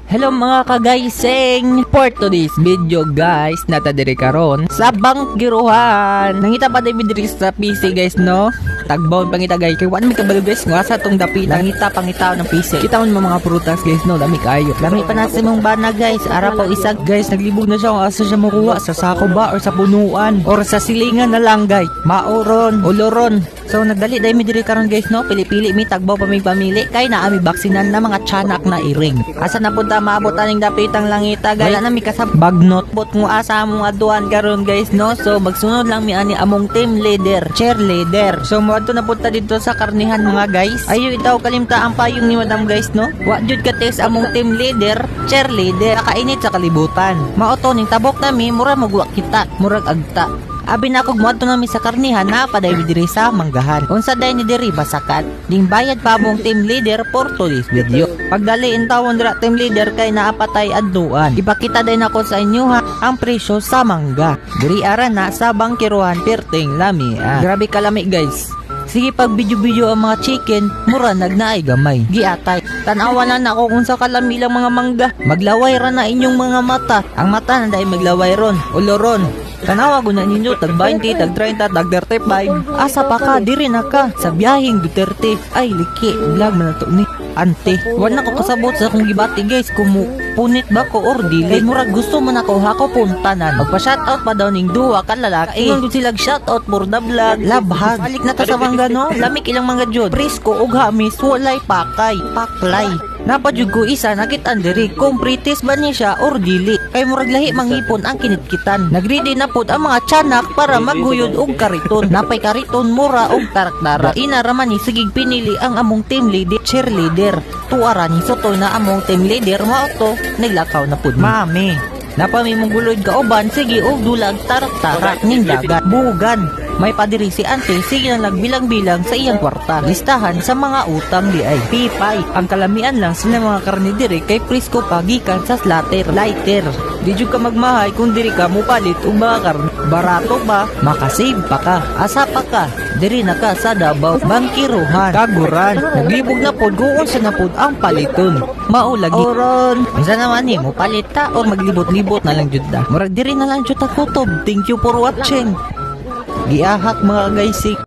Hello mga kagaysing! For today's video guys, natadiri karon sa bangkiruhan. Nangita pa din diri sa PC guys no? Tagbawon pangita guys. Kaya wala may kabalo guys nga sa itong dapi. Nangita pangitaw ng PC. Kita mo mga prutas guys no? Dami kayo. Dami pa nasi mong bana guys. Ara pa isag guys. Naglibog na siya kung asa siya makuha. Sa sako ba or sa punuan? Or sa silingan na lang guys. Mauron, uloron. So nagdali dahil mi diri karon guys no, pili-pili mi tagbaw pa mi pamili kay naa mi baksinan na mga tiyanak na iring. Asa na punta maabot aning dapitang langita guys. Wala na mi kasab bagnot bot mo asa among aduan karon guys no. So magsunod lang mi ani among team leader, cheerleader. So moadto na punta dito sa karnihan mga guys. Ayo itaw kalimta ang payong ni madam guys no. Wa jud ka test among team leader, cheerleader. Nakainit sa kalibutan. Maoto ning tabok nami mura magwa kita, murag agta. Abi na kog moadto nami sa karnihan na paday diri sa manggahan. Unsa day ni diri basakat? Ding bayad pa mong team leader for today's video. Pagdali in tawon dira team leader kay naapatay adluan. Ipakita din ako sa inyo ha ang presyo sa mangga. Diri ara na sa bangkiruhan perting lami. Grabe kalami guys. Sige pag video-video ang mga chicken, mura nagnaay gamay. Giatay. Tanawa na ako kung sa kalamilang mga mangga. Maglaway ra na inyong mga mata. Ang mata na dahil maglaway ron. Uloron. Tanawa ko na ninyo tag 20, tag 30, tag 35. Asa pa ka, diri na ka. Sa biyaheng Duterte. Ay liki, vlog man na to ni. Ante, wala ko kasabot sa akong gibati guys. Punit ba ko or dili? Kay murag gusto mo na ko hako puntanan. Magpa-shoutout pa daw ning duwa ka lalaki. Ingon ko sila shoutout for the vlog. Labhag. Balik na ta sa mangga no. Lamik ilang mangga jud. Presko ug hamis walay pakay. Paklay. Napadjud ko isa nakitaan diri kung pritis ba niya siya or dili. Kay murag lahi manghipon ang kinitkitan. Nagready na pud ang mga tiyanak para maghuyod og kariton. Napay kariton mura og tarak-tarak. Ina ra man ni sigig pinili ang among team leader, cheerleader. Tuara ni sotoy na among team leader mao to naglakaw na pud. Mami, napami mong gulod ka uban sige og dulag tarak-tarak ning dagat. Bugan. May padiri si ante, sige na nagbilang-bilang sa iyang kwarta. Listahan sa mga utang di ay pipay. Ang kalamian lang sila mga karni diri kay Prisco pagikan sa slater, lighter. Di jud ka magmahay kung diri ka mupalit og mga karni. Barato ba? Makasave pa ka. Asa pa ka? Diri na ka sa Davao, bangkiruhan, kaguran. Naglibog na pod guon sa napod ang paliton. Maulagi. Oron. Isa naman ni mo palita o maglibot-libot na lang jud da. Murag diri na lang jud ta kutob. Thank you for watching. Giahak mga guys.